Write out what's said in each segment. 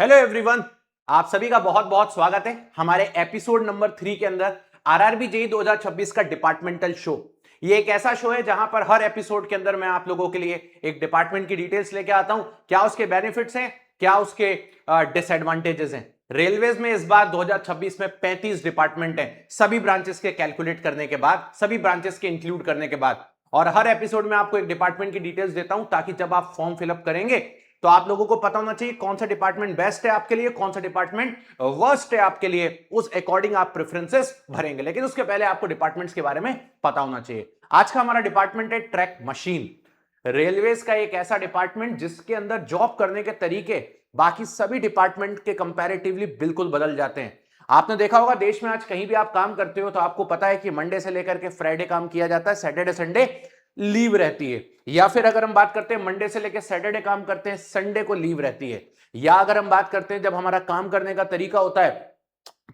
Hello everyone, आप सभी का बहुत बहुत स्वागत है हमारे एपिसोड नंबर 3 के अंदर आरआरबी जेईई 2026 का डिपार्टमेंटल शो। ये एक ऐसा शो है जहां पर हर एपिसोड के अंदर मैं आप लोगों के लिए एक डिपार्टमेंट की डिटेल्स लेके आता हूं। क्या उसके बेनिफिट्स हैं, क्या उसके डिसएडवांटेजेस हैं। रेलवेज में इस बार 2026 में 35 डिपार्टमेंट हैं, सभी ब्रांचेस के कैलकुलेट करने के बाद, सभी ब्रांचेस के इंक्लूड करने के बाद। और हर एपिसोड में आपको एक डिपार्टमेंट की डिटेल्स देता हूं ताकि जब आप फॉर्म फिलअप करेंगे तो आप लोगों को पता होना चाहिए कौन सा डिपार्टमेंट बेस्ट है आपके लिए, कौन सा डिपार्टमेंट वर्स्ट है आपके लिए। उस अकॉर्डिंग आप प्रेफरेंसेस भरेंगे, लेकिन उसके पहले आपको डिपार्टमेंट्स के बारे में पता होना चाहिए। आज का हमारा डिपार्टमेंट है ट्रैक मशीन। रेलवेज का एक ऐसा डिपार्टमेंट जिसके अंदर जॉब करने के तरीके बाकी सभी डिपार्टमेंट के कंपैरेटिवली बिल्कुल बदल जाते हैं। आपने देखा होगा देश में आज कहीं भी आप काम करते हो तो आपको पता है कि मंडे से लेकर के फ्राइडे काम किया जाता है, सैटरडे संडे लीव रहती है। या फिर अगर हम बात करते हैं मंडे से लेकर सैटरडे काम करते हैं, संडे को लीव रहती है। या अगर हम बात करते हैं जब हमारा काम करने का तरीका होता है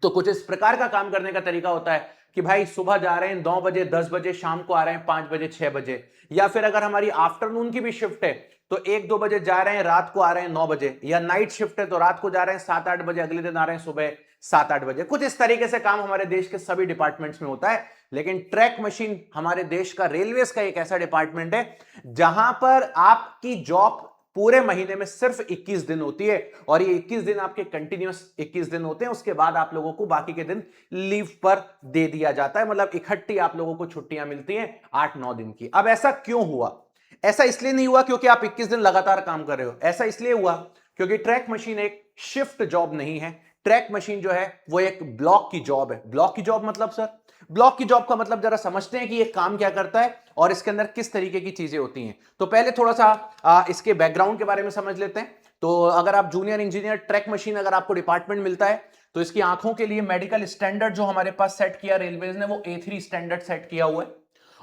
तो कुछ इस प्रकार का काम करने का तरीका होता है कि भाई सुबह जा रहे हैं 9 बजे 10 बजे, शाम को आ रहे हैं 5 बजे 6 बजे। या फिर अगर हमारी आफ्टरनून की भी शिफ्ट है तो 1-2 बजे जा रहे हैं, रात को आ रहे हैं 9 बजे। या नाइट शिफ्ट है तो रात को जा रहे हैं 7-8 बजे, अगले दिन आ रहे हैं सुबह 7-8 बजे। कुछ इस तरीके से काम हमारे देश के सभी डिपार्टमेंट्स में होता है। लेकिन ट्रैक मशीन हमारे देश का रेलवेज का एक ऐसा डिपार्टमेंट है जहां पर आपकी जॉब पूरे महीने में सिर्फ 21 दिन होती है। और ये 21 दिन आपके कंटिन्यूअस 21 दिन होते हैं। उसके बाद आप लोगों को बाकी के दिन लीव पर दे दिया जाता है, मतलब इकट्ठी आप लोगों को छुट्टियां मिलती हैं 8-9 दिन की। अब ऐसा क्यों हुआ? ऐसा इसलिए नहीं हुआ क्योंकि आप 21 दिन लगातार काम कर रहे हो। ऐसा इसलिए हुआ क्योंकि ट्रैक मशीन एक शिफ्ट जॉब नहीं है। ट्रैक मशीन जो है वो एक ब्लॉक की जॉब है। ब्लॉक की जॉब मतलब सर, ब्लॉक की जॉब का मतलब जरा समझते हैं कि ये काम क्या करता है और इसके अंदर किस तरीके की चीजें होती हैं। तो पहले थोड़ा सा इसके बैकग्राउंड के बारे में समझ लेते हैं। तो अगर आप जूनियर इंजीनियर ट्रैक मशीन अगर आपको डिपार्टमेंट मिलता है तो इसकी आंखों के लिए मेडिकल स्टैंडर्ड जो हमारे पास सेट किया रेलवेज ने वो A3 स्टैंडर्ड सेट किया हुआ है।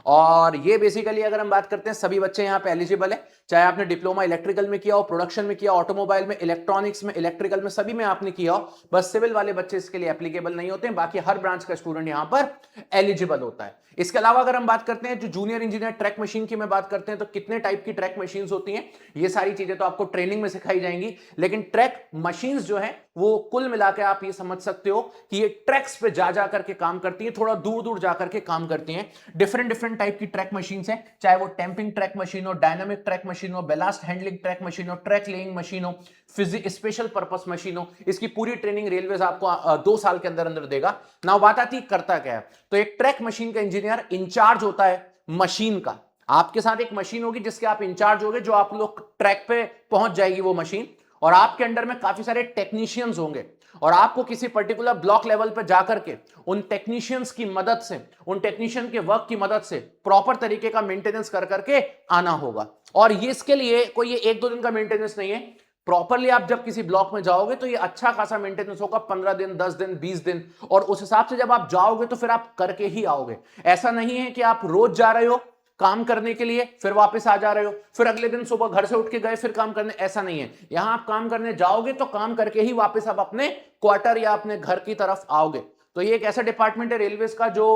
और ये बेसिकली अगर हम बात करते हैं सभी बच्चे यहाँ पे एलिजिबल है, चाहे आपने डिप्लोमा इलेक्ट्रिकल में किया हो, प्रोडक्शन में किया, ऑटोमोबाइल में, इलेक्ट्रॉनिक्स में, इलेक्ट्रिकल में, सभी में आपने किया हो। बस सिविल वाले बच्चे इसके लिए एप्लीकेबल नहीं होते हैं, बाकी हर ब्रांच का स्टूडेंट यहाँ पर एलिजिबल होता है। इसके अलावा अगर हम बात करते हैं जो जूनियर इंजीनियर ट्रैक मशीन की मैं बात करते हैं तो कितने टाइप की ट्रैक मशीन्स होती हैं, ये सारी चीजें तो आपको ट्रेनिंग में सिखाई जाएंगी। लेकिन ट्रैक मशीन्स जो है वो कुल मिलाकर आप ये समझ सकते हो कि ये ट्रैक्स पे जा जा करके काम करती है, थोड़ा दूर दूर जा करके काम करती हैं। डिफरेंट डिफरेंट टाइप की ट्रैक मशीन्स हैं, चाहे वो टेम्पिंग ट्रैक मशीन हो, डायनामिक ट्रैक मशीन हो, बेलास्ट हैंडलिंग ट्रैक मशीन हो, ट्रैक लेइंग मशीन हो, स्पेशल पर्पस मशीन हो। इसकी पूरी ट्रेनिंग रेलवेज आपको 2 साल के अंदर अंदर देगा ना। बात आती करता क्या है, तो एक ट्रैक मशीन का इंजीनियर इंचार्ज होता है मशीन का। आपके साथ एक मशीन होगी जिसके आप इंचार्ज होंगे, जो आप लोग ट्रैक पे पहुंच जाएगी वो मशीन, और आपके अंडर में काफी सारे टेक्नीशियंस होंगे। और आपको किसी पर्टिकुलर ब्लॉक लेवल पर जाकर के उन टेक्नीशियंस की मदद से, उन टेक्नीशियन के वर्क की मदद से प्रॉपर तरीके का मेंटेनेंस कर करके आना होगा। और ये इसके लिए कोई ये 1-2 दिन का मेंटेनेंस नहीं है। प्रॉपरली आप जब किसी ब्लॉक में जाओगे तो ये अच्छा खासा मेंटेनेंस होगा, 15 दिन, 10 दिन, 20 दिन। और उस हिसाब से जब आप जाओगे तो फिर आप करके ही आओगे। ऐसा नहीं है कि आप रोज जा रहे हो काम करने के लिए फिर वापस आ जा रहे हो, फिर अगले दिन सुबह घर से उठ के गए फिर काम करने, ऐसा नहीं है। यहां आप काम करने जाओगे तो काम करके ही वापस आप अपने क्वार्टर या अपने घर की तरफ आओगे। तो ये एक ऐसा डिपार्टमेंट है रेलवेज का जो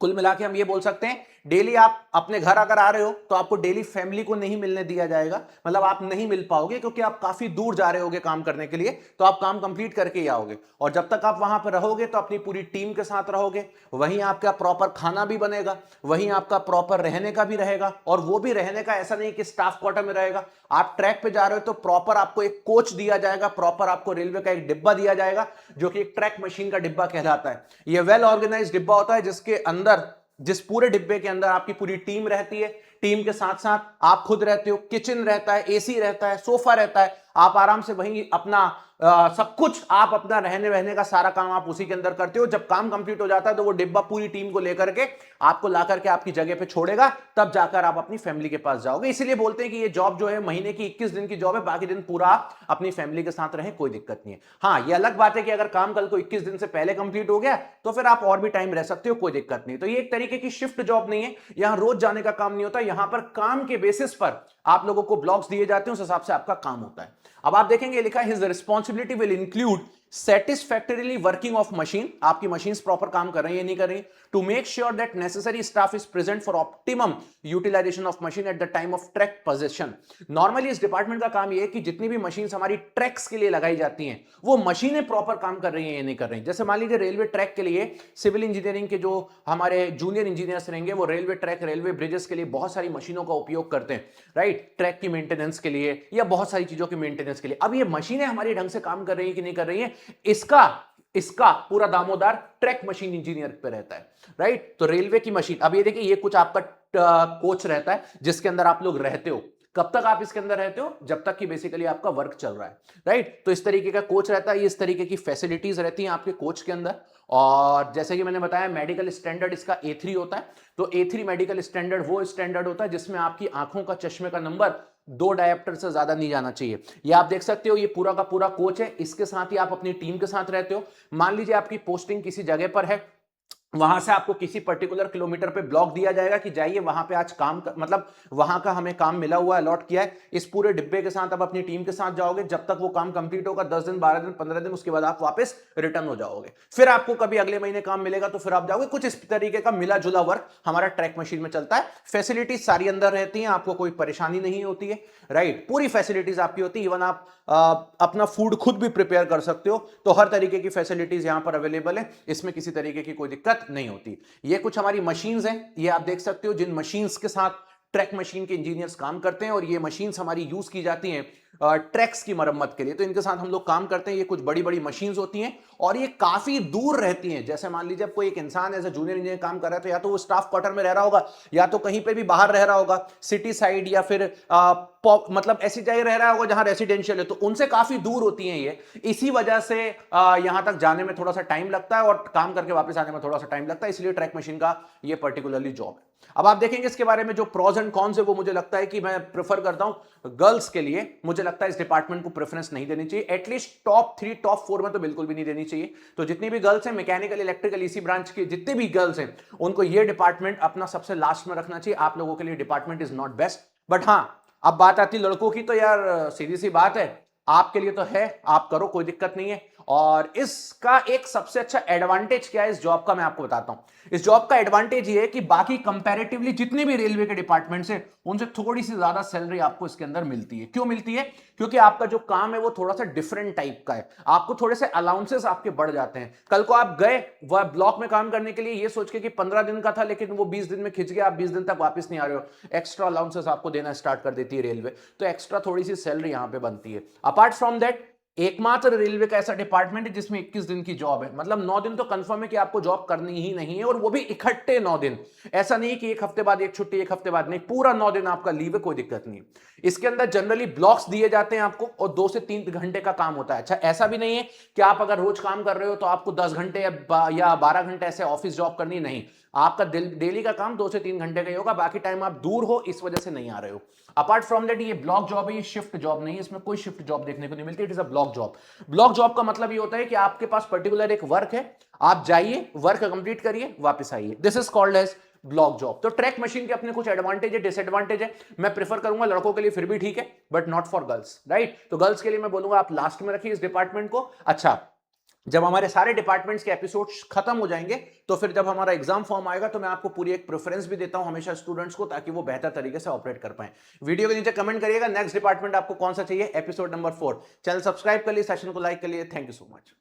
कुल मिला के हम ये बोल सकते हैं डेली आप अपने घर अगर आ रहे हो तो आपको डेली फैमिली को नहीं मिलने दिया जाएगा, मतलब आप नहीं मिल पाओगे क्योंकि आप काफी दूर जा रहे होगे काम करने के लिए। तो आप काम कंप्लीट करके ही आओगे और जब तक आप वहां पर रहोगे तो अपनी पूरी टीम के साथ रहोगे। वहीं आपका प्रॉपर खाना भी बनेगा, वहीं आपका प्रॉपर रहने का भी रहेगा। और वो भी रहने का ऐसा नहीं कि स्टाफ क्वार्टर में रहेगा। आप ट्रैक पे जा रहे हो तो प्रॉपर आपको एक कोच दिया जाएगा, प्रॉपर आपको रेलवे का एक डिब्बा दिया जाएगा जो कि एक ट्रैक मशीन का डिब्बा कहलाता है। यह वेल ऑर्गेनाइज डिब्बा होता है जिसके अंदर, जिस पूरे डिब्बे के अंदर आपकी पूरी टीम रहती है। टीम के साथ साथ आप खुद रहते हो, किचन रहता है, एसी रहता है, सोफा रहता है। आप आराम से वहीं अपना सब कुछ, आप अपना रहने रहने का सारा काम आप उसी के अंदर करते हो। जब काम कंप्लीट हो जाता है तो वो डिब्बा पूरी टीम को लेकर के आपको ला करके आपकी जगह पे छोड़ेगा, तब जाकर आप अपनी फैमिली के पास जाओगे। इसीलिए बोलते हैं कि ये जॉब जो है महीने की 21 दिन की जॉब है, बाकी दिन पूरा आप अपनी फैमिली के साथ रहे, कोई दिक्कत नहीं है। हाँ, ये अलग बात है कि अगर काम कल को 21 दिन से पहले कंप्लीट हो गया तो फिर आप और भी टाइम रह सकते हो, कोई दिक्कत नहीं। तो ये एक तरीके की शिफ्ट जॉब नहीं है, यहां रोज जाने का काम नहीं होता। यहां पर काम के बेसिस पर आप लोगों को ब्लॉक्स दिए जाते हैं, उस हिसाब से आपका काम होता है। अब आप देखेंगे लिखा है his responsibility will include satisfactorily working of machine, आपकी मशीन प्रॉपर काम कर रही है नहीं कर रही, to make sure that necessary staff is present for optimum utilisation of machine at the time of track position. Normally इस डिपार्टमेंट का काम यह है कि जितनी भी मशीन हमारी ट्रैक्स के लिए लगाई जाती हैं वो मशीनें प्रॉपर काम कर रही हैं या नहीं कर रही। जैसे मान लीजिए रेलवे ट्रैक के लिए सिविल इंजीनियरिंग के जो हमारे जूनियर इंजीनियर्स रहेंगे वो रेलवे ट्रैक, रेलवे ब्रिजेस के लिए बहुत सारी मशीनों का उपयोग करते हैं, राइट, ट्रैक की मेंटेनेंस के लिए या बहुत सारी चीजों की मेंटेनेंस के लिए। अब ये मशीनें हमारी ढंग से काम कर रही है कि नहीं कर रही है, इसका पूरा दामोदार ट्रैक मशीन इंजीनियर पे रहता है, राइट। तो रेलवे की मशीन, अब ये देखिए ये कुछ आपका कोच रहता है जिसके अंदर आप लोग रहते हो। कब तक आप इसके अंदर रहते हो? जब तक कि बेसिकली आपका वर्क चल रहा है, राइट। तो इस तरीके का कोच रहता है, इस तरीके की फैसिलिटीज रहती हैं आपके कोच के अंदर। और जैसे कि मैंने बताया मेडिकल स्टैंडर्ड इसका A3 होता है। तो A3 मेडिकल स्टैंडर्ड वो स्टैंडर्ड होता है जिसमें आपकी आंखों का, चश्मे का नंबर 2 डायोप्टर से ज्यादा नहीं जाना चाहिए। ये आप देख सकते हो, ये पूरा का पूरा कोच है, इसके साथ ही आप अपनी टीम के साथ रहते हो। मान लीजिए आपकी पोस्टिंग किसी जगह पर है, वहां से आपको किसी पर्टिकुलर किलोमीटर पे ब्लॉक दिया जाएगा कि जाइए वहां पे आज काम मतलब वहां का हमें काम मिला हुआ है, अलॉट किया है। इस पूरे डिब्बे के साथ आप अपनी टीम के साथ जाओगे, जब तक वो काम कंप्लीट होगा 10 दिन, 12 दिन, 15 दिन, उसके बाद आप वापस रिटर्न हो जाओगे। फिर आपको कभी अगले महीने काम मिलेगा तो फिर आप जाओगे। कुछ इस तरीके का मिला जुला वर्क हमारा ट्रैक मशीन में चलता है। फैसिलिटीज सारी अंदर रहती है, आपको कोई परेशानी नहीं होती है, राइट। पूरी फैसिलिटीज आपकी होती है, इवन आप अपना फूड खुद भी प्रिपेयर कर सकते हो। तो हर तरीके की फैसिलिटीज यहां पर अवेलेबल है, इसमें किसी तरीके की कोई दिक्कत नहीं होती। ये कुछ हमारी मशीन्स हैं, ये आप देख सकते हो जिन मशीन्स के साथ ट्रैक मशीन के इंजीनियर्स काम करते हैं। और ये मशीन्स हमारी यूज की जाती हैं ट्रैक्स की मरम्मत के लिए, तो इनके साथ हम लोग काम करते हैं। ये कुछ बड़ी बड़ी मशीन्स होती हैं और ये काफी दूर रहती हैं। जैसे मान लीजिए कोई एक इंसान एज ए जूनियर इंजीनियर काम कर रहा है तो या तो वो स्टाफ क्वार्टर में रह रहा होगा या तो कहीं पे भी बाहर रह रहा होगा, सिटी साइड या फिर मतलब ऐसी जगह रह रहा होगा जहां रेसिडेंशियल है, तो उनसे काफी दूर होती हैं ये। इसी वजह से यहां तक जाने में थोड़ा सा टाइम लगता है और काम करके वापस आने में थोड़ा सा टाइम लगता है, इसलिए ट्रैक मशीन का ये पर्टिकुलरली जॉब है। अब आप देखेंगे इसके बारे में जो प्रोज एंड कॉन्स है वो मुझे लगता है कि मैं प्रेफर करता हूं गर्ल्स के लिए। मुझे लगता है इस डिपार्टमेंट को प्रेफरेंस नहीं देनी चाहिए, एटलीस्ट टॉप 3 टॉप 4 में तो बिल्कुल भी नहीं देनी चाहिए। तो जितनी भी गर्ल्स हैं मैकेनिकल, इलेक्ट्रिकल, इसी ब्रांच की जितनी भी गर्ल्स हैं उनको ये डिपार्टमेंट अपना सबसे लास्ट में रखना चाहिए। आप लोगों के लिए department is not best. But हाँ, अब बात आती है लड़कों की, तो यार सीधी सी बात है, आपके लिए तो है, आप करो, कोई दिक्कत नहीं है। और इसका एक सबसे अच्छा एडवांटेज क्या है इस जॉब का, मैं आपको बताता हूं। इस जॉब का एडवांटेज ये है कि बाकी कंपैरेटिवली जितने भी रेलवे के डिपार्टमेंट्स हैं उनसे थोड़ी सी ज्यादा सैलरी आपको इसके अंदर मिलती है। क्यों मिलती है? क्योंकि आपका जो काम है वो थोड़ा सा डिफरेंट टाइप का है, आपको थोड़े से अलाउंसेस आपके बढ़ जाते हैं। कल को आप गए वह ब्लॉक में काम करने के लिए ये सोच के कि 15 दिन का था लेकिन वो 20 दिन में खिंच गया, आप 20 दिन तक वापस नहीं आ रहे हो, एक्स्ट्रा अलाउंसेस आपको देना स्टार्ट कर देती है रेलवे, तो एक्स्ट्रा थोड़ी सी सैलरी यहां पे बनती है। अपार्ट फ्रॉम दैट एकमात्र रेलवे का ऐसा डिपार्टमेंट है जिसमें 21 दिन की जॉब है, मतलब 9 दिन तो कंफर्म है कि आपको जॉब करनी ही नहीं है, और वो भी इकट्ठे 9 दिन। ऐसा नहीं कि एक हफ्ते बाद एक छुट्टी, एक हफ्ते बाद नहीं, पूरा 9 दिन आपका लीव है, कोई दिक्कत नहीं। इसके अंदर जनरली ब्लॉक्स दिए जाते हैं आपको और 2 से 3 घंटे का काम होता है। अच्छा, ऐसा भी नहीं है कि आप अगर रोज काम कर रहे हो तो आपको 10 घंटे या 12 घंटे ऐसे ऑफिस जॉब करनी, नहीं। आपका डेली का काम 2 से 3 घंटे का ही होगा, बाकी टाइम आप दूर हो इस वजह से नहीं आ रहे हो। अपार्ट फ्रॉम दैट ये ब्लॉक जॉब है, ये शिफ्ट जॉब नहीं है, इसमें कोई शिफ्ट जॉब देखने को नहीं मिलती। It is a block job. Block job का मतलब ये होता है कि आपके पास पर्टिकुलर एक वर्क है, आप जाइए, वर्क कंप्लीट करिए, वापस आइए। This is called edge block job. तो ट्रैक मशीन के अपने कुछ एडवांटेज है, डिसएडवांटेज है। मैं प्रेफर करूंगा लड़कों के लिए फिर भी ठीक है, but not for girls, right. तो गर्ल्स के लिए मैं बोलूंगा आप लास्ट में रखिए इस डिपार्टमेंट को। अच्छा, जब हमारे सारे डिपार्टमेंट्स के एपिसोड्स खत्म हो जाएंगे तो फिर जब हमारा एग्जाम फॉर्म आएगा तो मैं आपको पूरी एक प्रेफरेंस भी देता हूं हमेशा स्टूडेंट्स को, ताकि वो बेहतर तरीके से ऑपरेट कर पाए। वीडियो के नीचे कमेंट करिएगा नेक्स्ट डिपार्टमेंट आपको कौन सा चाहिए, एपिसोड नंबर 4। चैनल सब्सक्राइब कर लिए, सेशन को लाइक कर लिए। Thank you so much.